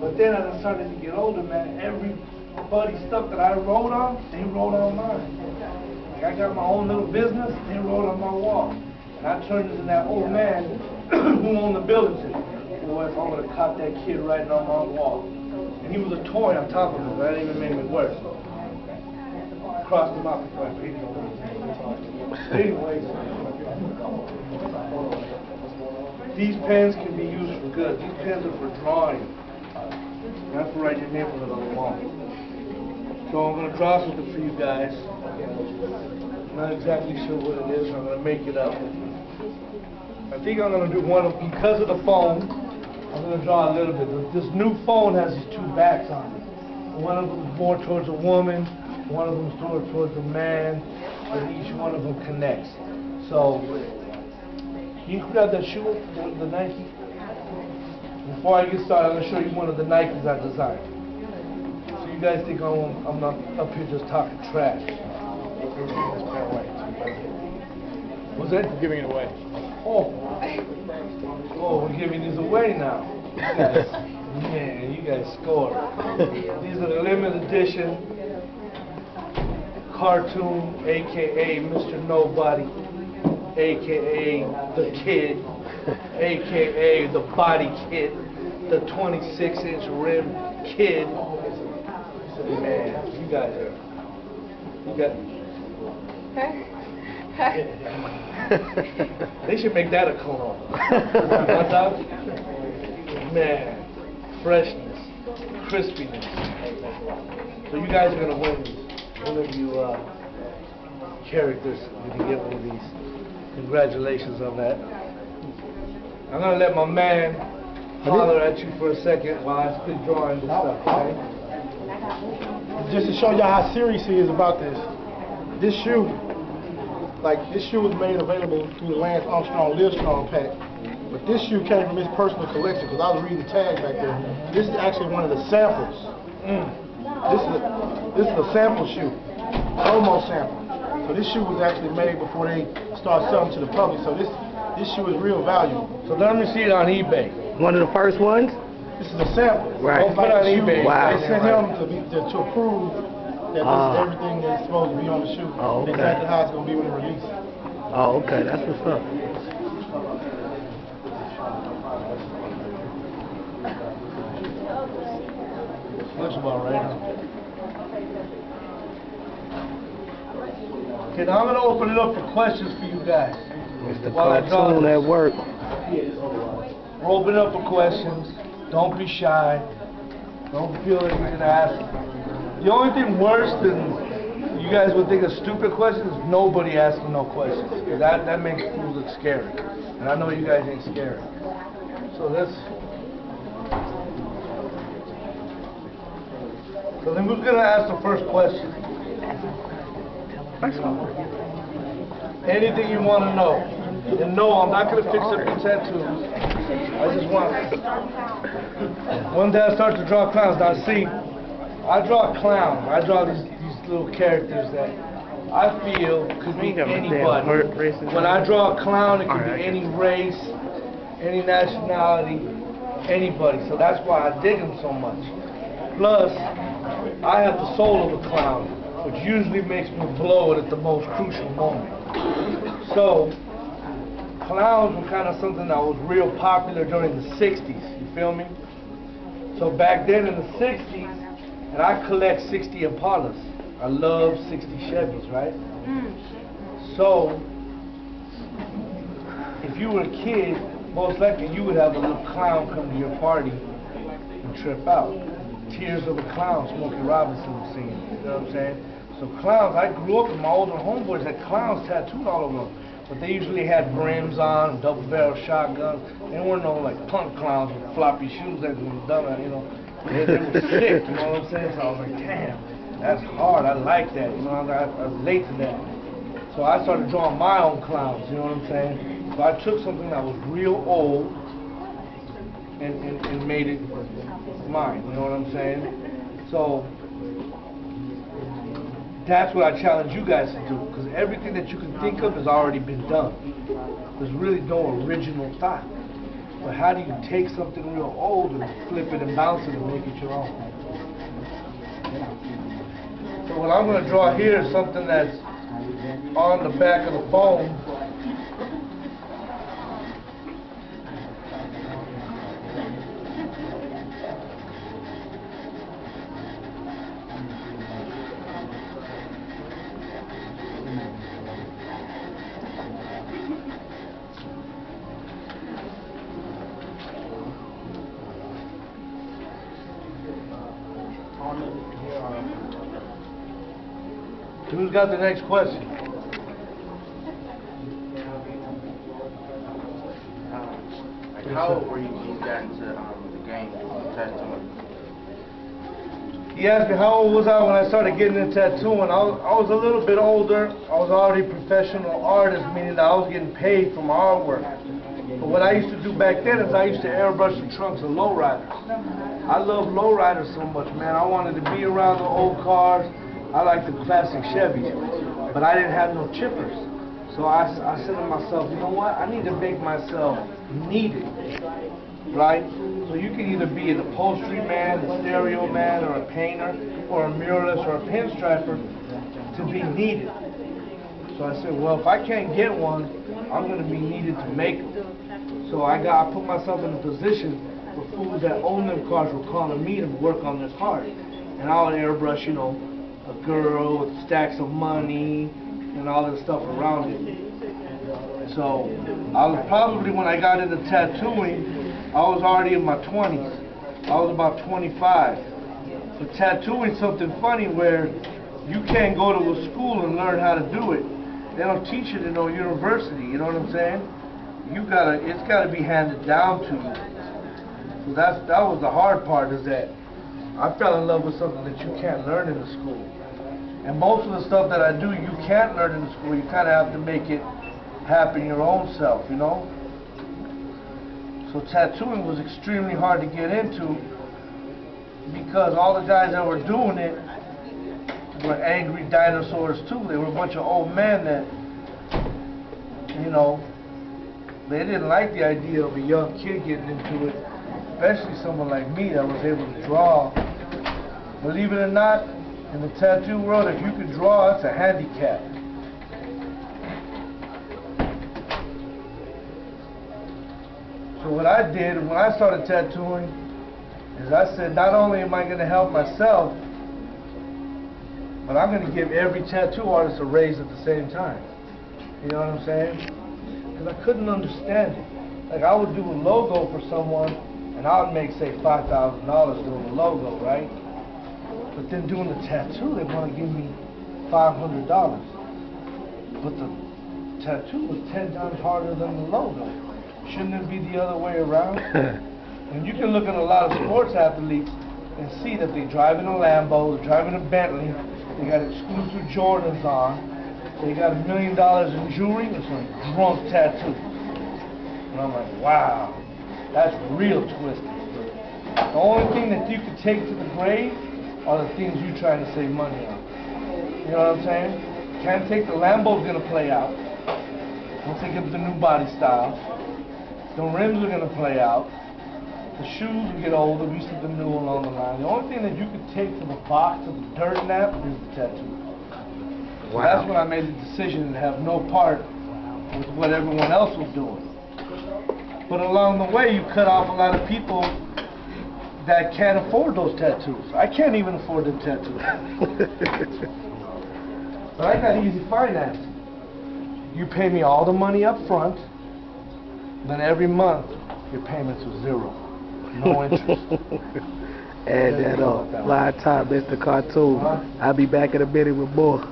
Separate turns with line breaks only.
But then as I started to get older, man, everybody's stuff that I wrote on, they wrote on mine. Like I got my own little business, they wrote on my wall. And I turned into that old man who owned the building said, boy, if I would have caught that kid writing on my wall. And he was a toy on top of it, that even made me worse. Crossed him out before I paid him. Anyways, these pens can be used for good. These pens are for drawing. Not for writing your name on it on the wall. So I'm going to draw something for you guys. I'm not exactly sure what it is. I'm going to make it up. I think I'm going to do one of, because of the phone, I'm going to draw a little bit. This new phone has these two backs on it. One of them is more towards a woman, one of them is towards a man, and each one of them connects. So, can you grab that shoe, the Nike? Before I get started, I'm going to show you one of the Nikes I designed. So you guys think I'm not up here just talking trash. What's that?
We're giving it away.
Oh, we're giving these away now. Man, you guys scored. These are the limited edition cartoon, aka Mr. Nobody, aka the Kid, aka the Body Kid, the 26-inch rim kid. Man, you got. They should make that a cologne. Man, freshness, crispiness. So you guys are gonna win one of you characters. You can get one of these. Congratulations on that. I'm gonna let my man holler at you for a second while I keep drawing this stuff. Okay?
Just to show y'all how serious he is about this. This shoe was made available through the Lance Armstrong Livestrong pack. But this shoe came from his personal collection because I was reading the tag back there. This is actually one of the samples. This is a sample shoe, promo sample. So this shoe was actually made before they started selling to the public. So this shoe is real value.
So let me see it on eBay.
One of the first ones?
This is a sample.
Right.
Don't put it on eBay.
Wow.
They sent him to approve that this is everything that's supposed to be on the shoe.
Oh, okay.
And exactly how it's going to be when it releases.
Oh, okay. That's what's up.
Looks about right. Okay, now I'm going to open it up for questions for you guys.
Mr. Cartoon at work.
We're opening up for questions. Don't be shy. Don't feel that you're going to ask. The only thing worse than you guys would think of stupid questions is nobody asking no questions. That makes fools look scary. And I know you guys ain't scary. So then who's going to ask the first question? Anything you want to know. And no, I'm not going to fix up your tattoos. I just want... One day I start to draw clowns. Now see, I draw clowns. I draw these little characters that I feel could be anybody. When I draw a clown, it could be any race, any nationality, anybody. So that's why I dig them so much. Plus, I have the soul of a clown, which usually makes me blow it at the most crucial moment. So, clowns were kind of something that was real popular during the 60s, you feel me? So back then in the 60s, and I collect 60 Impalas. I love 60 Chevys, right? So, if you were a kid, most likely you would have a little clown come to your party and trip out. Tears of a Clown, Smokey Robinson was singing, you know what I'm saying? So clowns, I grew up and my older homeboys had clowns tattooed all over them. But they usually had brims on, double barrel shotguns. They weren't no like punk clowns with floppy shoes that were dumb, you know. They were sick, you know what I'm saying? So I was like, damn, that's hard, I like that, you know, I relate to that. So I started drawing my own clowns, you know what I'm saying? So I took something that was real old and made it mine, you know what I'm saying? So that's what I challenge you guys to do, because everything that you can think of has already been done. There's really no original thought. But how do you take something real old and flip it and bounce it and make it your own? So what I'm going to draw here is something that's on the back of the phone. Who's got the next question?
Like how old were you when you got into the game tattooing?
He asked me how old was I when I started getting into tattooing. I was a little bit older. I was already a professional artist, meaning that I was getting paid for my artwork. But what I used to do back then is I used to airbrush the trunks of lowriders. I love lowriders so much, man. I wanted to be around the old cars. I like the classic Chevys, but I didn't have no chippers. So I said to myself, you know what? I need to make myself needed, right? So you can either be an upholstery man, a stereo man, or a painter, or a muralist, or a pinstriper to be needed. So I said, well, if I can't get one, I'm going to be needed to make them. So I put myself in a position where fools that own them cars were calling me to work on their cars. And I would airbrush, you know, a girl with stacks of money and all that stuff around it. So I was probably, when I got into tattooing, I was already in my 20s. I was about 25. But tattooing is something funny where you can't go to a school and learn how to do it. They don't teach it in no university, you know what I'm saying? It's gotta be handed down to you. So that was the hard part, is that I fell in love with something that you can't learn in the school. And most of the stuff that I do, you can't learn in the school. You kind of have to make it happen your own self, you know? So tattooing was extremely hard to get into because all the guys that were doing it were angry dinosaurs too. They were a bunch of old men that, you know, they didn't like the idea of a young kid getting into it, especially someone like me that was able to draw. Believe it or not, in the tattoo world, if you can draw, it's a handicap. So what I did when I started tattooing is I said, not only am I going to help myself, but I'm going to give every tattoo artist a raise at the same time. You know what I'm saying? Because I couldn't understand it. Like, I would do a logo for someone, and I would make, say, $5,000 doing the logo, right? But then doing the tattoo, they want to give me $500. But the tattoo was 10 times harder than the logo. Shouldn't it be the other way around? And you can look at a lot of sports athletes and see that they drive in a Lambo, they're driving a Bentley, they got exclusive Jordans on, they got $1 million in jewelry, and some drunk tattoo. And I'm like, wow, that's real twisted. The only thing that you can take to the grave are the things you're trying to save money on. You know what I'm saying? Can't take the Lambo's gonna play out. Once they get the new body style. The rims are gonna play out. The shoes will get older, we see the new along the line. The only thing that you can take to the box, to the dirt nap, is the tattoo. So that's when I made the decision to have no part with what everyone else was doing. But along the way, you cut off a lot of people that can't afford those tattoos. I can't even afford them tattoos. But I got easy financing. You pay me all the money up front, then every month your payments are zero. No interest.
Add that up. Fly top, Mr. Cartoon. I'll be back in a minute with more.